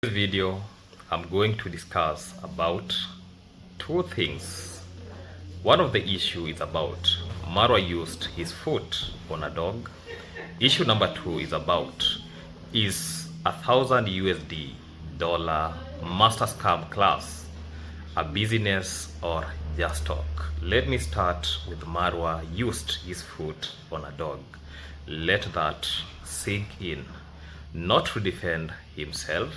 In this video, I'm going to discuss about two things. One of the issue is about Marwa used his foot on a dog. Issue number two is about is $1,000 dollar master scam class a business or just talk? Let me start with Marwa used his foot on a dog. Let that sink in. Not to defend himself,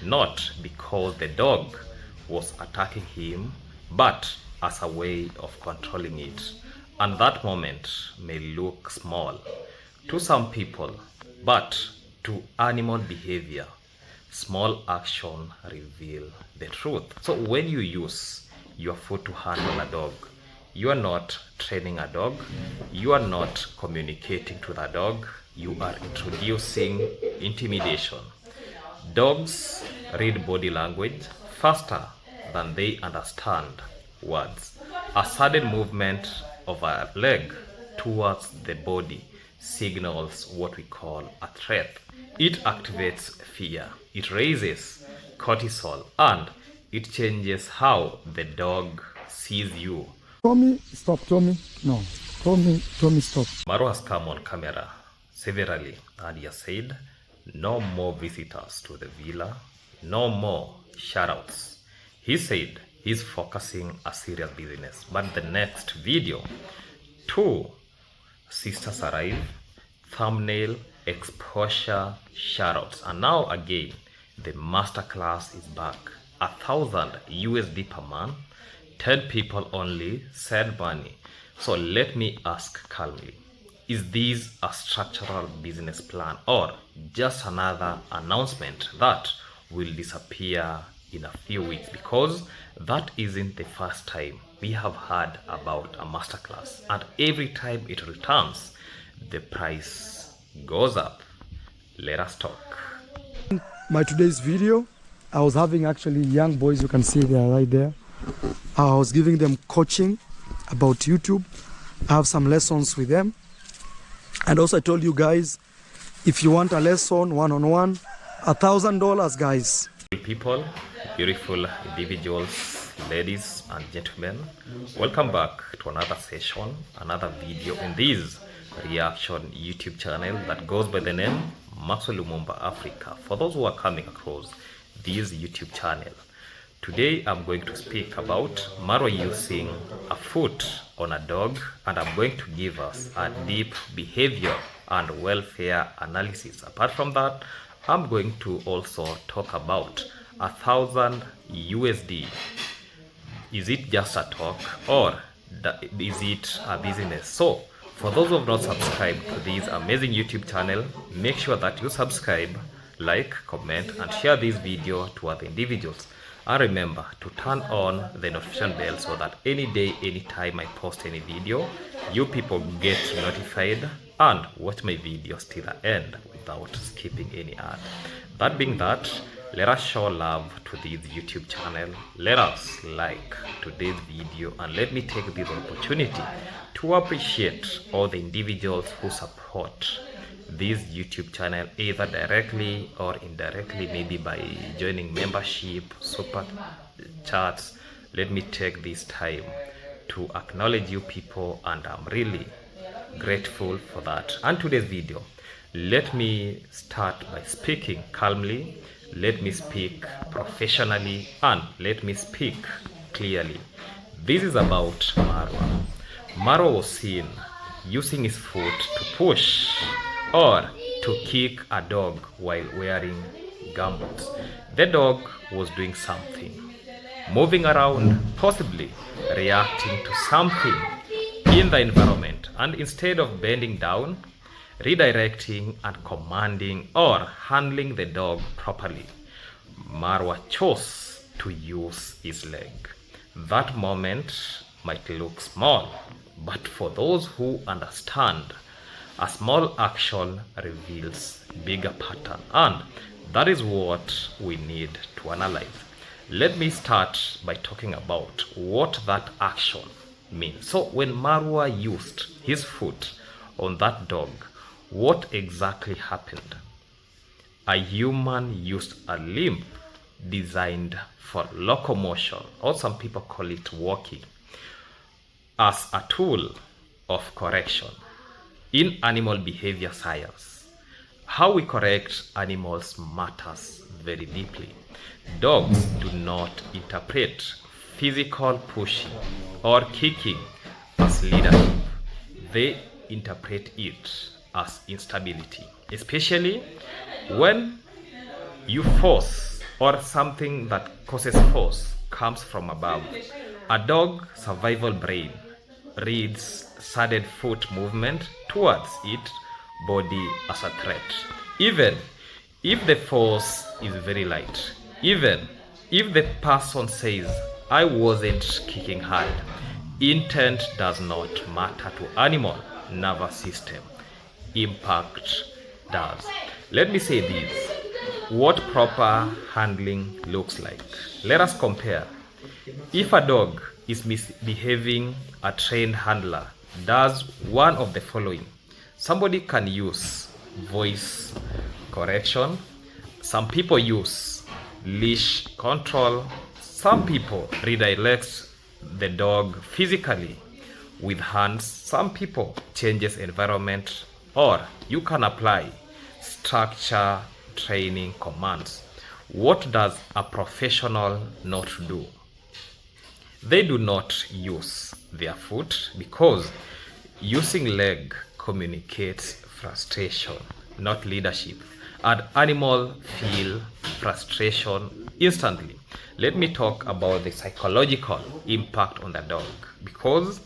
not because the dog was attacking him, but as a way of controlling it. And that moment may look small to some people, but to animal behavior, small action reveal the truth. So when you use your foot to handle a dog, you are not training a dog, you are not communicating to the dog, you are introducing intimidation. Dogs read body language faster than they understand words. A sudden movement of a leg towards the body signals what we call a threat. It activates fear, it raises cortisol, and it changes how the dog sees you. Tommy, stop, Tommy. No. Tommy, stop. Marwa has come on camera severally and he has said, no more visitors to the villa, no more shoutouts. He said he's focusing a serious business. But the next video, two sisters arrive, thumbnail, exposure, shoutouts. And now again, the masterclass is back. $1,000 per month, 10 people only, send money. So let me ask calmly, is this a structural business plan or just another announcement that will disappear in a few weeks? Because that isn't the first time we have heard about a masterclass, and every time it returns, the price goes up. Let us talk. My today's video, I was having actually young boys, you can see they are right there. I was giving them coaching about YouTube. I have some lessons with them. And also I told you guys, if you want a lesson one-on-one, $1,000 guys. People, beautiful individuals, ladies and gentlemen, welcome back to another session, another video in this reaction YouTube channel that goes by the name Maxwell Lumumba Africa. For those who are coming across this YouTube channel, today I'm going to speak about Marwa using a foot on a dog, and I'm going to give us a deep behavior and welfare analysis. Apart from that, I'm going to also talk about $1,000. Is it just a talk or is it a business? So for those who have not subscribed to this amazing YouTube channel, make sure that you subscribe, like, comment, and share this video to other individuals. And remember to turn on the notification bell so that any day, anytime I post any video, you people get notified and watch my videos till the end without skipping any ad. That being that, let us show love to this YouTube channel. Let us like today's video, and let me take this opportunity to appreciate all the individuals who support this YouTube channel either directly or indirectly, maybe by joining membership, super chats. Let me take this time to acknowledge you people, and I'm really grateful for that. And today's video, let me start by speaking calmly, let me speak professionally, and let me speak clearly. This is about Marwa. Marwa was seen using his foot to push or to kick a dog while wearing gumboots. The dog was doing something, moving around, possibly reacting to something in the environment, and instead of bending down, redirecting and commanding or handling the dog properly, Marwa chose to use his leg. That moment might look small, but for those who understand, a small action reveals bigger pattern, and that is what we need to analyze. Let me start by talking about what that action means. So when Marwa used his foot on that dog, what exactly happened? A human used a limb designed for locomotion, or some people call it walking, as a tool of correction. In animal behavior science, how we correct animals matters very deeply. Dogs do not interpret physical pushing or kicking as leadership. They interpret it as instability, especially when you force or something that causes force comes from above. A dog survival brain reads sudden foot movement towards its body as a threat, even if the force is very light. Even if the person says, I wasn't kicking hard, intent does not matter to animal nervous system. Impact does. Let me say this. What proper handling looks like. Let us compare. If a dog is misbehaving, a trained handler does one of the following. Somebody can use voice correction. Some people use leash control. Some people redirect the dog physically with hands. Some people changes environment, or you can apply structure training commands. What does a professional not do? They do not use their foot, because using leg communicates frustration, not leadership. And animals feel frustration instantly. Let me talk about the psychological impact on the dog, because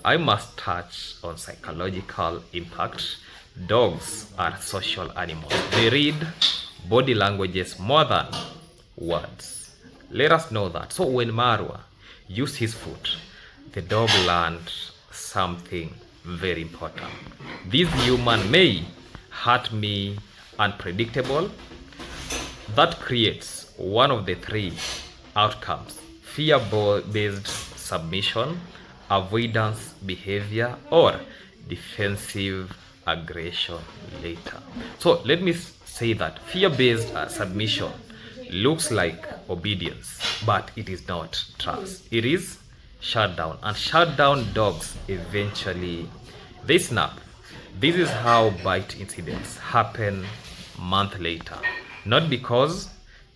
I must touch on psychological impact. Dogs are social animals. They read body languages more than words. Let us know that. So when Marwa used his foot, the dog learned something very important. This human may hurt me unpredictable. That creates one of the three outcomes: fear-based submission, avoidance behavior, or defensive aggression later. So let me say that fear-based submission looks like obedience, but it is not trust. It is shutdown, and shutdown dogs eventually they snap. This is how bite incidents happen month later, not because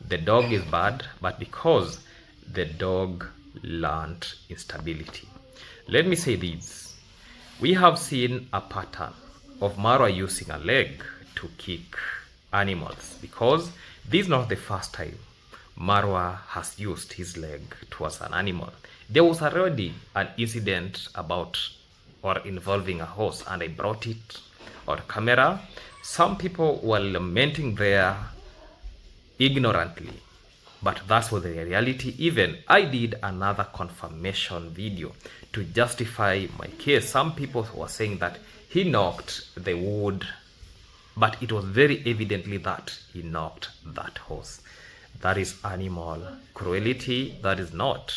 the dog is bad, but because the dog learned instability. Let me say this. We have seen a pattern of Marwa using a leg to kick animals, because this is not the first time Marwa has used his leg towards an animal. There was already an incident about or involving a horse, and I brought it on camera. Some people were lamenting there ignorantly, but that's what the reality. Even I did another confirmation video to justify my case. Some people were saying that he knocked the wood, but it was very evidently that he knocked that horse. That is animal cruelty. That is not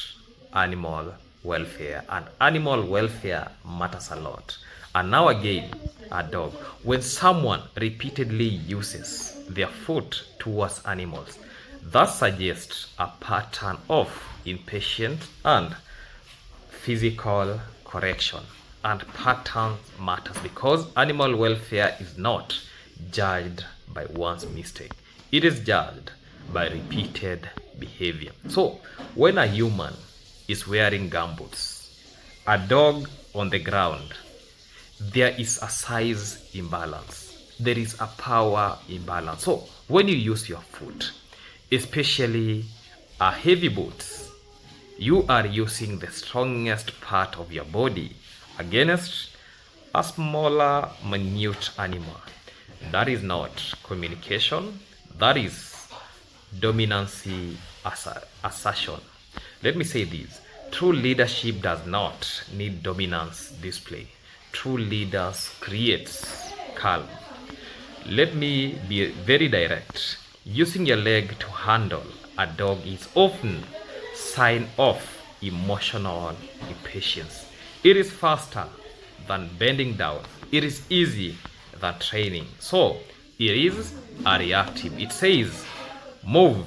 animal welfare, and animal welfare matters a lot. And now again, a dog. When someone repeatedly uses their foot towards animals, that suggests a pattern of impatience and physical correction. And patterns matters, because animal welfare is not judged by one's mistake. It is judged by repeated behavior. So when a human is wearing gumboots, a dog on the ground, there is a size imbalance. There is a power imbalance. So when you use your foot, especially a heavy boots, you are using the strongest part of your body against a smaller, minute animal. That is not communication. That is dominancy assertion. Let me say this. True leadership does not need dominance display. True leaders creates calm. Let me be very direct. Using your leg to handle a dog is often sign of emotional impatience. It is faster than bending down. It is easy than training. So it is a reactive. It says move,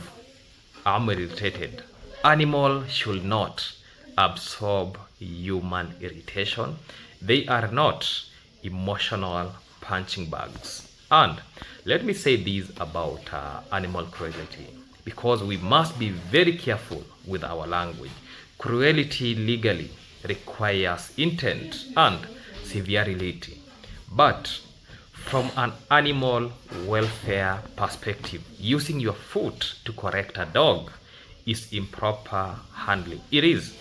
I'm irritated. Animal should not absorb human irritation. They are not emotional punching bags. And let me say this about animal cruelty, because we must be very careful with our language. Cruelty legally requires intent and severity, but from an animal welfare perspective, using your foot to correct a dog is improper handling. It is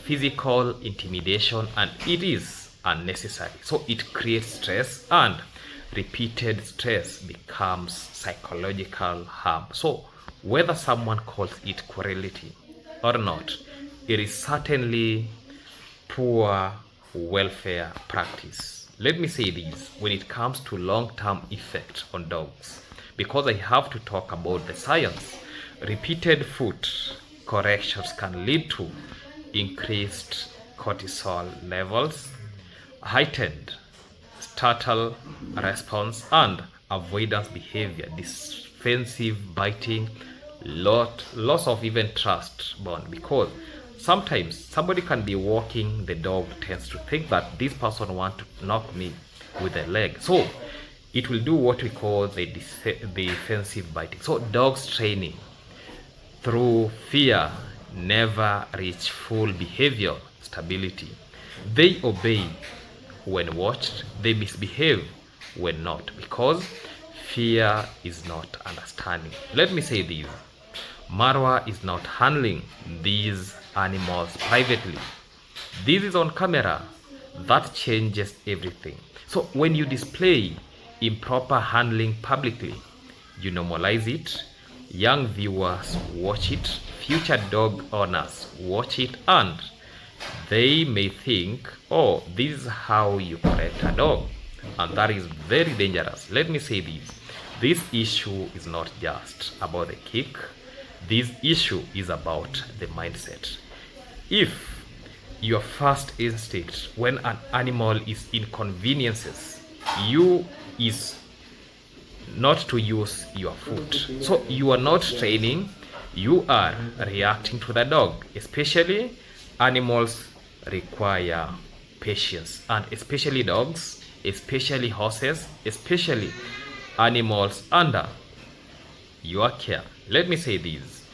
physical intimidation and it is unnecessary. So it creates stress, and repeated stress becomes psychological harm. So whether someone calls it cruelty or not, it is certainly poor welfare practice. Let me say this when it comes to long-term effect on dogs, because I have to talk about the science. Repeated foot corrections can lead to increased cortisol levels, heightened startle response, and avoidance behavior, defensive biting, loss of even trust bond, because sometimes somebody can be walking, the dog tends to think that this person wants to knock me with a leg, so it will do what we call the defensive biting. So dogs training through fear never reach full behavioral stability. They obey when watched, they misbehave when not, because fear is not understanding. Let me say this: Marwa is not handling these animals privately. This is on camera. That changes everything. So when you display improper handling publicly, you normalize it. Young viewers watch it, future dog owners watch it, and they may think, oh, this is how you correct a dog. And that is very dangerous. Let me say this issue is not just about the kick. This issue is about the mindset. If your first instinct when an animal is inconveniences you is not to use your foot, so you are not training, you are reacting to the dog. Especially animals require patience, and especially dogs, especially horses, especially animals under your care. Let me say this: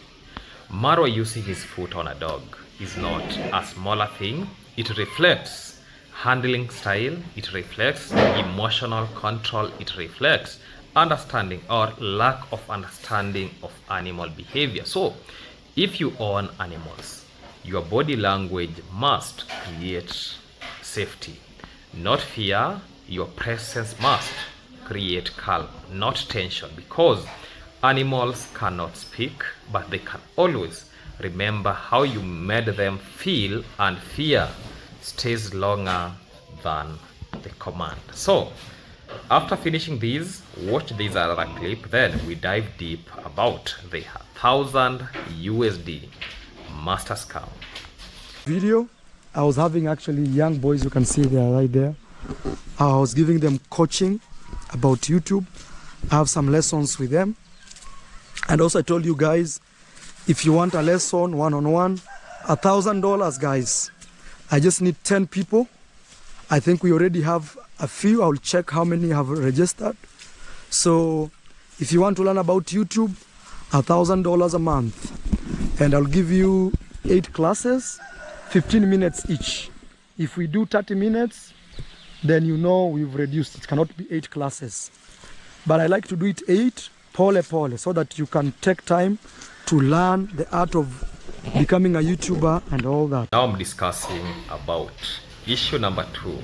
Marwa using his foot on a dog is not a smaller thing. It reflects handling style, it reflects emotional control, it reflects understanding or lack of understanding of animal behavior. So if you own animals, your body language must create safety, not fear. Your presence must create calm, not tension, because animals cannot speak, but they can always remember how you made them feel, and fear stays longer than the command. So after finishing these, watch this other clip, then we dive deep about the 1,000 USD master scam video. I was having actually young boys, you can see they are right there. I was giving them coaching about YouTube. I have some lessons with them, and also I told you guys, if you want a lesson one-on-one, $1,000 guys. I just need 10 people. I think we already have a few. I'll check how many have registered. So if you want to learn about YouTube, $1,000 a month, and I'll give you 8 classes, 15 minutes each. If we do 30 minutes, then you know we've reduced. It cannot be 8 classes, but I like to do it 8 pole, so that you can take time to learn the art of becoming a YouTuber and all that. Now I'm discussing about issue number 2,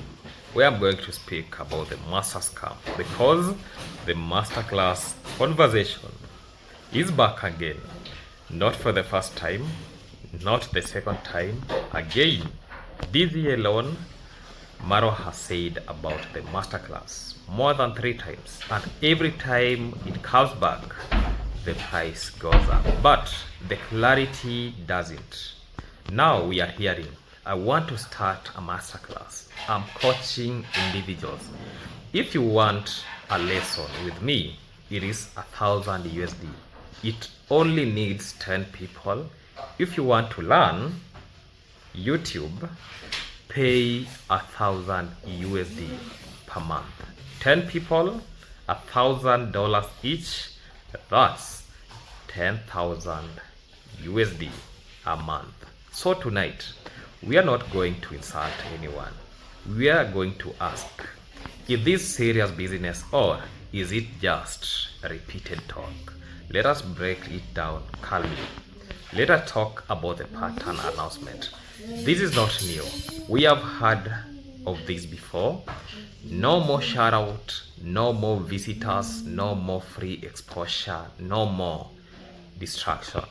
where I'm going to speak about the master scam, because the masterclass conversation is back again, not for the first time, not the second time. Again, this year alone, Marwa has said about the masterclass more than 3 times, and every time it comes back, the price goes up, but the clarity doesn't. Now we are hearing, I want to start a masterclass. I'm coaching individuals. If you want a lesson with me, it is 1,000 USD. It only needs 10 people. If you want to learn YouTube, pay $1,000 per month. 10 people, $1,000 each. That's $10,000 a month. So tonight, we are not going to insult anyone. We are going to ask, is this serious business or is it just repeated talk? Let us break it down calmly. Let us talk about the pattern announcement. This is not new. We have heard of this before. No more shout out, no more visitors, no more free exposure, no more distraction.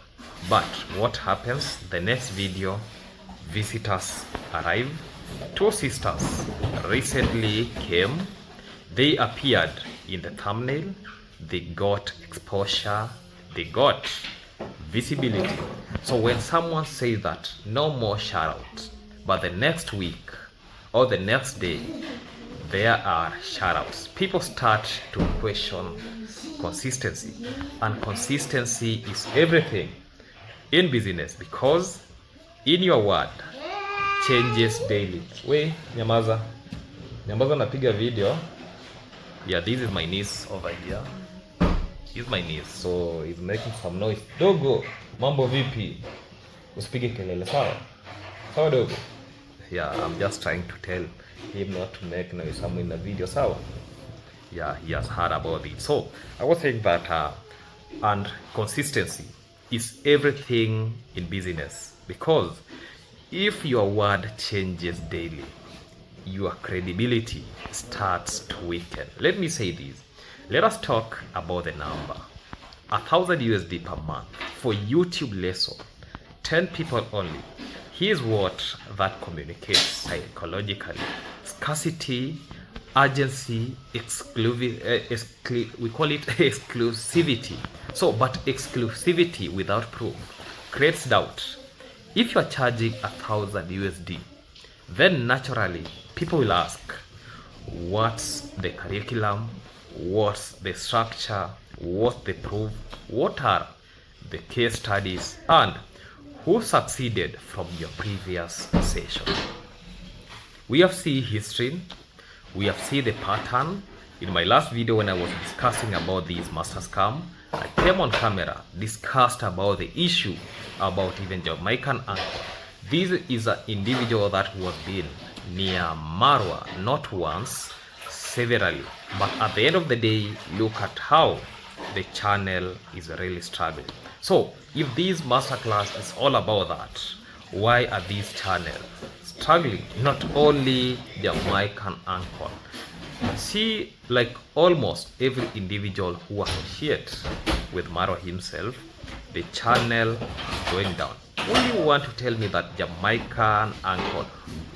But what happens? The next video, visitors arrive. Two sisters recently came. They appeared in the thumbnail. They got exposure. They got visibility. So when someone says that no more shout out, but the next week or the next day there are shout outs, people start to question consistency. And consistency is everything in business, because in your word changes daily. We nyamaza napiga video. Yeah, this is my niece over here. He's my niece, so he's making some noise. Dogo, mambo vipi? Usipige kelele, sawa? Sawa dogo? Yeah, I'm just trying to tell him not to make noise somewhere in the video, sawa? Yeah, he has heard about it. So I was saying that and consistency is everything in business, because if your word changes daily, your credibility starts to weaken. Let me say this. Let us talk about the number. $1,000 per month for YouTube lesson. 10 people only. Here's what that communicates psychologically. Scarcity, urgency, we call it exclusivity. So, but exclusivity without proof creates doubt. If you are charging $1,000, then naturally people will ask, what's the curriculum? What's the structure? What's the proof? What are the case studies? And who succeeded from your previous session? We have seen history. We have seen the pattern. In my last video, when I was discussing about this master scam, I came on camera, discussed about the issue about even Jamaican uncle. This is an individual that was been near Marwa, not once, severally. But at the end of the day, look at how the channel is really struggling. So if this masterclass is all about that, why are these channels struggling? Not only Jamaican uncle. See, like almost every individual who associates with Marwa himself, the channel is going down. Only you want to tell me that Jamaican uncle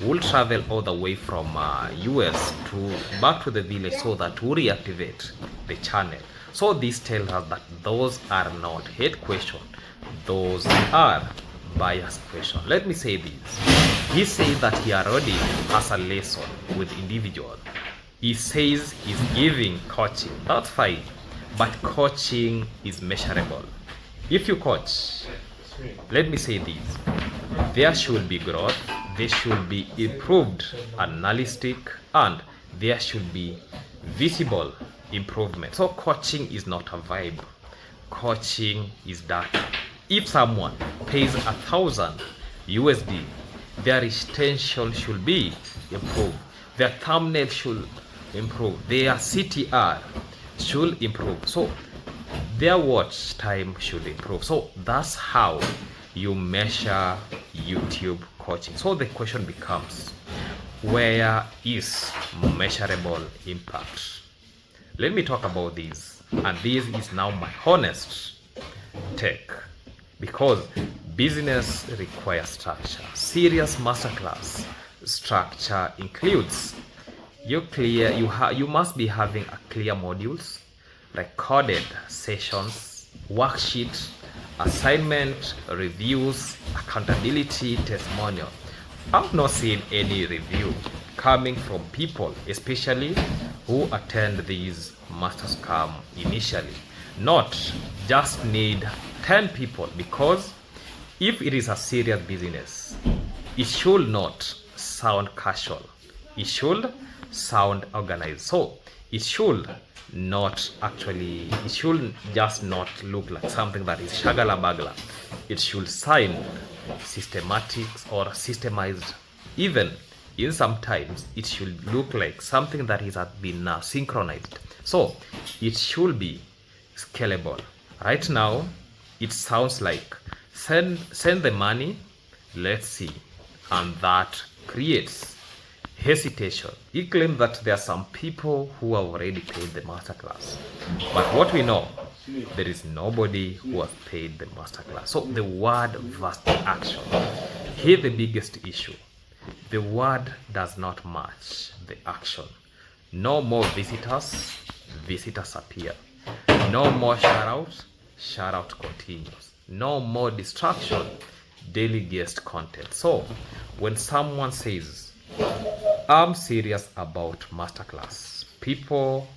will travel all the way from US to back to the village so that to reactivate the channel. So this tells us that those are not hate questions, those are bias questions. Let me say this. He says that he already has a lesson with individuals. He says he's giving coaching. That's fine, but coaching is measurable. If you coach, let me say this, there should be growth, there should be improved analytic, and there should be visible improvement. So coaching is not a vibe. Coaching is data. If someone pays $1,000, their retention should be improved. Their thumbnail should improve. Their CTR should improve. So their watch time should improve. So that's how you measure YouTube coaching. So the question becomes, where is measurable impact? Let me talk about this, and this is now my honest take, because business requires structure. Serious masterclass structure includes you must be having a clear modules, recorded sessions, worksheets, assignment, reviews, accountability, testimonial. I've not seen any review coming from people, especially who attend these master scam initially. Not just need 10 people, because if it is a serious business, it should not sound casual. It should sound organized. So it should just not look like something that is shagala bagla. It should sound systematic or systemized. Even in sometimes it should look like something that has been synchronized. So it should be scalable. Right now it sounds like send the money, let's see, and that creates hesitation. He claimed that there are some people who have already paid the masterclass, but what we know, there is nobody who has paid the masterclass. So the word versus the action, here the biggest issue, the word does not match the action. No more visitors appear. No more shout out continues. No more distraction, daily guest content. So when someone says, I'm serious about masterclass, people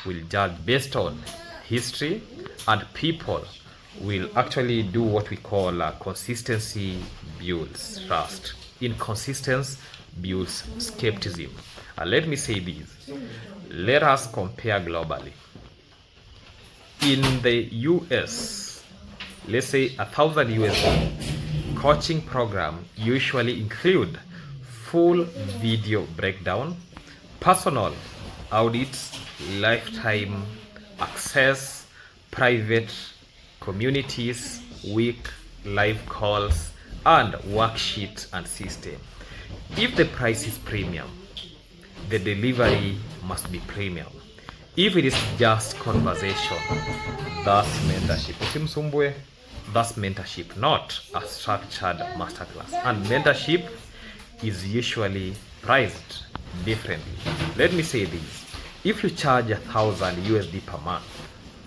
will judge based on history, and people will actually do what we call consistency builds trust. Inconsistency builds skepticism. Let me say this. Let us compare globally. In the US, let's say $1,000 coaching program usually include full video breakdown, personal audits, lifetime access, private communities, week live calls, and worksheet and system. If the price is premium, the delivery must be premium. If it is just conversation, that's mentorship. Usimsumbue, that's mentorship, not a structured masterclass. And mentorship is usually priced differently. Let me say this. If you charge $1,000 per month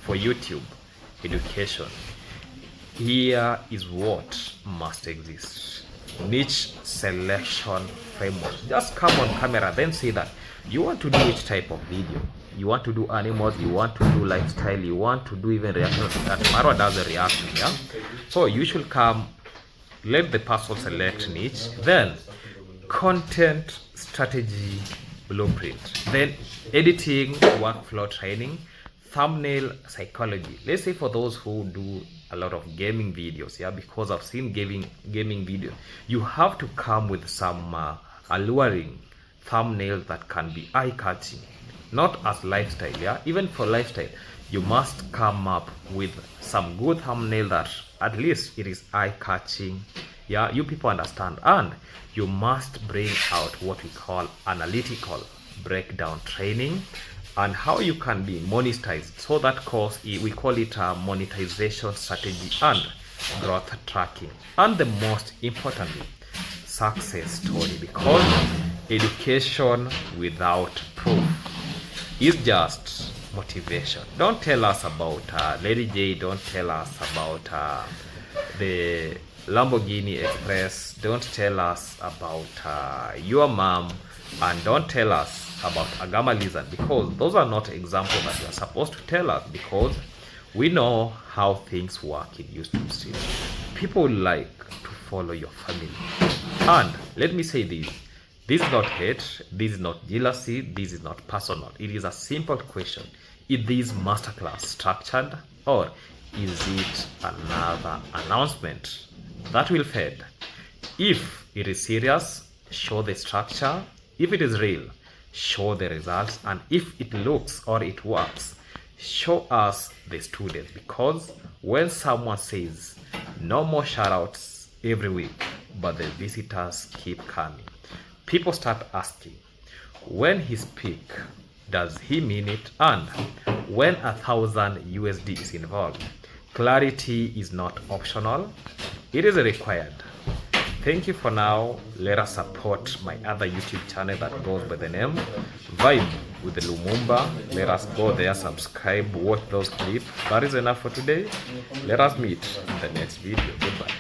for YouTube education, here is what must exist. Niche selection framework. Just come on camera, then say that you want to do which type of video. You want to do animals, you want to do lifestyle, you want to do even reaction. That Marwa does a reaction, yeah? So you should come, let the person select niche, then content strategy blueprint, then editing workflow training, thumbnail psychology. Let's say for those who do a lot of gaming videos, yeah, because I've seen gaming video, you have to come with some alluring thumbnails that can be eye-catching, not as lifestyle, yeah. Even for lifestyle, you must come up with some good thumbnail that at least it is eye-catching, yeah, you people understand. And you must bring out what we call analytical breakdown training and how you can be monetized. So that course, we call it a monetization strategy and growth tracking. And the most importantly, success story, because education without proof is just motivation. Don't tell us about Lady J, don't tell us about the Lamborghini Express, don't tell us about your mom, and don't tell us about Agama Lizard, because those are not examples that you are supposed to tell us, because we know how things work in YouTube street. People like to follow your family. And let me say this is not hate, this is not jealousy, this is not personal. It is a simple question. Is this masterclass structured, or is it another announcement that will fade? If it is serious, show the structure. If it is real, show the results. And if it looks or it works, show us the students. Because when someone says no more shoutouts every week, but the visitors keep coming, people start asking, when he speak, does he mean it? And when $1,000 is involved, clarity is not optional, it is required. Thank you for now. Let us support my other YouTube channel that goes by the name Vibe with the Lumumba. Let us go there, subscribe, watch those clips. That is enough for today. Let us meet in the next video. Goodbye.